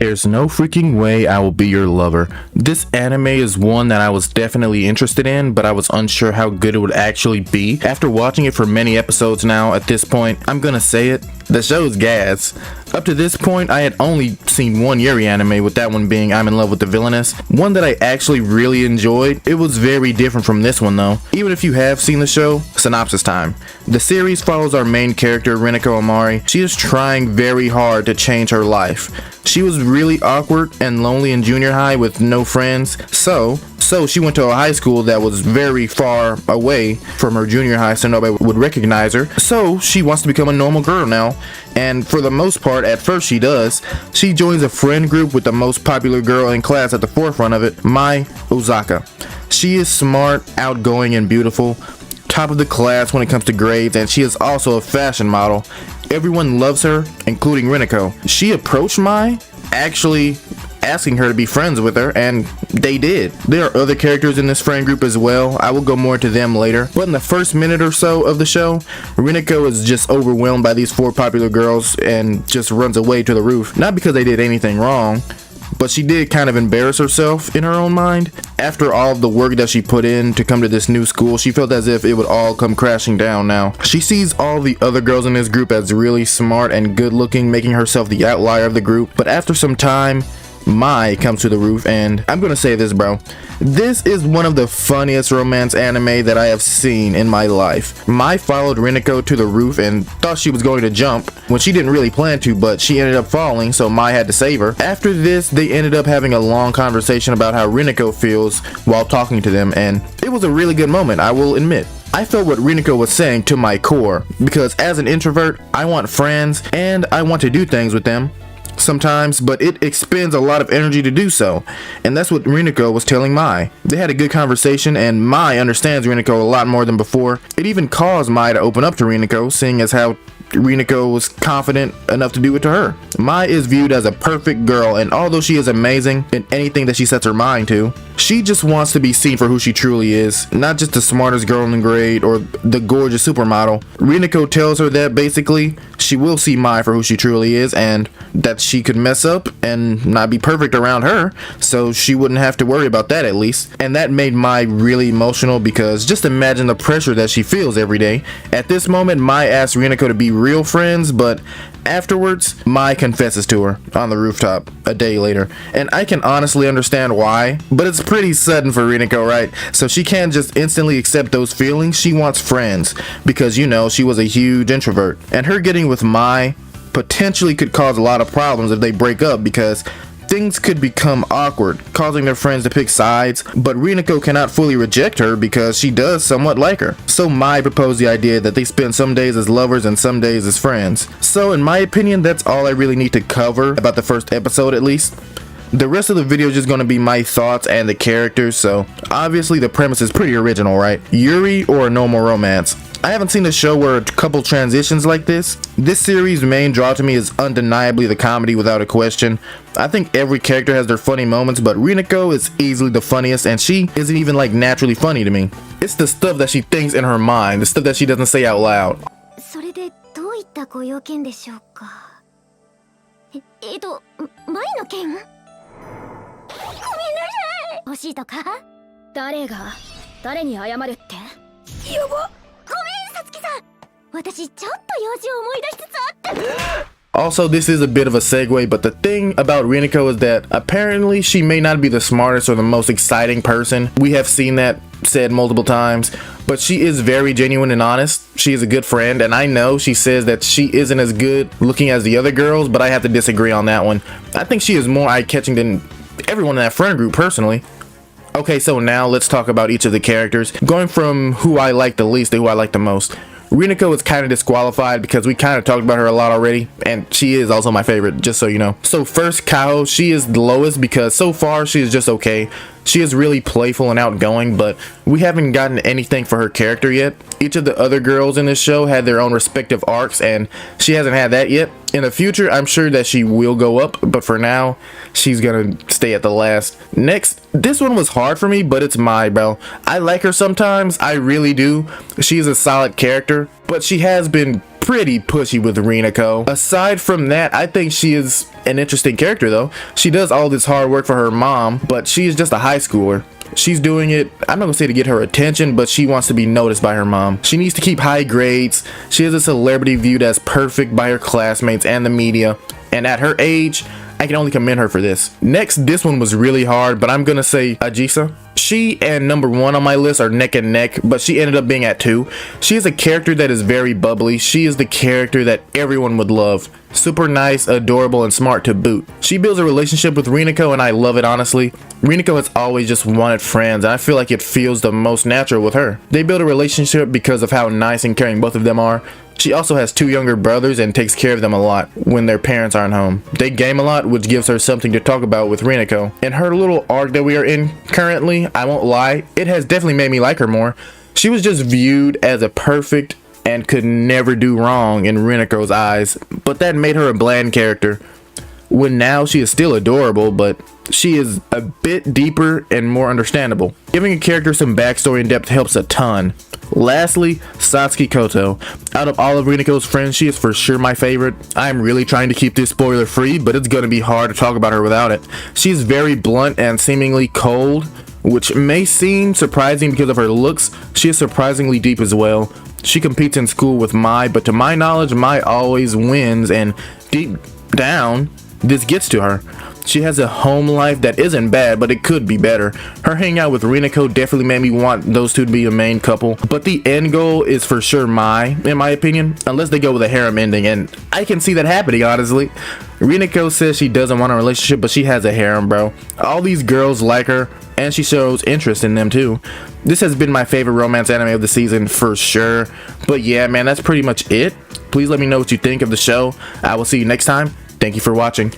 There's no freaking way I will be your lover. This anime is one that I was definitely interested in, but I was unsure how good it would actually be. After watching it for many episodes now, at this point, I'm gonna say it, the show's gas. Up to this point, I had only seen one Yuri anime, with that one being I'm in Love with the Villainess. One that I actually really enjoyed. It was very different from this one though. Even if you have seen the show, synopsis time. The series follows our main character, Rineko Amari. She is trying very hard to change her life. She was really awkward and lonely in junior high with no friends, so she went to a high school that was very far away from her junior high, so nobody would recognize her. So she wants to become a normal girl now, and for the most part, at first she does. She joins a friend group with the most popular girl in class at the forefront of it, Mai Ozaka. She is smart, outgoing, and beautiful, top of the class when it comes to grades, and she is also a fashion model. Everyone loves her, including Rineko. She approached Mai, actually asking her to be friends with her, and they did. There are other characters in this friend group as well. I will go more into them later. But in the first minute or so of the show, Rineko is just overwhelmed by these four popular girls and just runs away to the roof. Not because they did anything wrong, but she did kind of embarrass herself in her own mind. After all of the work that she put in to come to this new school, she felt as if it would all come crashing down now. She sees all the other girls in this group as really smart and good looking, making herself the outlier of the group. But after some time, Mai comes to the roof, and I'm gonna say this, bro. This is one of the funniest romance anime that I have seen in my life. Mai followed Rineko to the roof and thought she was going to jump when she didn't really plan to, but she ended up falling, so Mai had to save her. After this, they ended up having a long conversation about how Rineko feels while talking to them, and it was a really good moment, I will admit. I felt what Rineko was saying to my core, because as an introvert, I want friends and I want to do things with them sometimes, but it expends a lot of energy to do so, and that's what Rineko was telling Mai. They had a good conversation, and Mai understands Rineko a lot more than before. It even caused Mai to open up to Rineko, seeing as how Rineko was confident enough to do it to her. Mai is viewed as a perfect girl, and although she is amazing in anything that she sets her mind to, she just wants to be seen for who she truly is, not just the smartest girl in the grade or the gorgeous supermodel. Rineko tells her that basically she will see Mai for who she truly is, and that she could mess up and not be perfect around her, so she wouldn't have to worry about that at least. And that made Mai really emotional, because just imagine the pressure that she feels every day. At this moment, Mai asks Rineko to be real friends, but afterwards, Mai confesses to her on the rooftop a day later. And I can honestly understand why, but it's pretty sudden for Rineko, right? So she can't just instantly accept those feelings. She wants friends, because you know, she was a huge introvert. And her getting with Mai potentially could cause a lot of problems if they break up, because things could become awkward, causing their friends to pick sides, but Rineko cannot fully reject her because she does somewhat like her. So Mai proposed the idea that they spend some days as lovers and some days as friends. So in my opinion, that's all I really need to cover about the first episode at least. The rest of the video is just going to be my thoughts and the characters, so obviously the premise is pretty original, right? Yuri or a normal romance. I haven't seen a show where a couple transitions like this. This series' main draw to me is undeniably the comedy without a question. I think every character has their funny moments, but Rineko is easily the funniest, and she isn't even like naturally funny to me. It's the stuff that she thinks in her mind, the stuff that she doesn't say out loud. それでどういったご用件でしょうか。前の件？ごめんなさい。欲しいとか？誰が誰に謝るって？やば。ごめん、さつきさん。私ちょっと用事を思い出しつつあって。Also, this is a bit of a segue, but the thing about Rineko is that apparently she may not be the smartest or the most exciting person. We have seen that said multiple times, but she is very genuine and honest. She is a good friend, and I know she says that she isn't as good looking as the other girls, but I have to disagree on that one. I think she is more eye-catching than everyone in that friend group personally. Okay, so now let's talk about each of the characters, going from who I like the least to who I like the most. Rineko is kind of disqualified because we kind of talked about her a lot already, and she is also my favorite, just so you know. So first, Kaho, she is the lowest because so far she is just okay. She is really playful and outgoing, but we haven't gotten anything for her character yet. Each of the other girls in this show had their own respective arcs, and she hasn't had that yet. In the future, I'm sure that she will go up, but for now, she's gonna stay at the last. Next, this one was hard for me, but it's Mai, bro. I like her sometimes, I really do. She's a solid character, but she has been pretty pushy with Rinako. Aside from that, I think she is an interesting character though. She does all this hard work for her mom, but she is just a high schooler. She's doing it, I'm not gonna say to get her attention, but she wants to be noticed by her mom. She needs to keep high grades. She is a celebrity viewed as perfect by her classmates and the media. And at her age, I can only commend her for this. Next, this one was really hard, but I'm gonna say Ajisa. She and number 1 on my list are neck and neck, but she ended up being at 2. She is a character that is very bubbly. She is the character that everyone would love. Super nice, adorable, and smart to boot. She builds a relationship with Rinako, and I love it, honestly. Rinako has always just wanted friends, and I feel like it feels the most natural with her. They build a relationship because of how nice and caring both of them are. She also has 2 younger brothers and takes care of them a lot when their parents aren't home. They game a lot, which gives her something to talk about with Rinako. In her little arc that we are in currently, I won't lie, it has definitely made me like her more. She was just viewed as a perfect and could never do wrong in Rinako's eyes, but that made her a bland character. When now she is still adorable, but she is a bit deeper and more understandable. Giving a character some backstory and depth helps a ton. Lastly, Satsuki Koto. Out of all of Rinako's friends, she is for sure my favorite. I'm really trying to keep this spoiler free, but it's gonna be hard to talk about her without it. She's very blunt and seemingly cold, which may seem surprising because of her looks. She is surprisingly deep as well. She competes in school with Mai, but to my knowledge, Mai always wins, and deep down, this gets to her. She has a home life that isn't bad, but it could be better. Her hangout with Rinako definitely made me want those two to be a main couple, but the end goal is for sure Mai, in my opinion, unless they go with a harem ending, and I can see that happening, honestly. Rinako says she doesn't want a relationship, but she has a harem, bro. All these girls like her, and she shows interest in them too. This has been my favorite romance anime of the season for sure, but yeah, man, that's pretty much it. Please let me know what you think of the show. I will see you next time. Thank you for watching.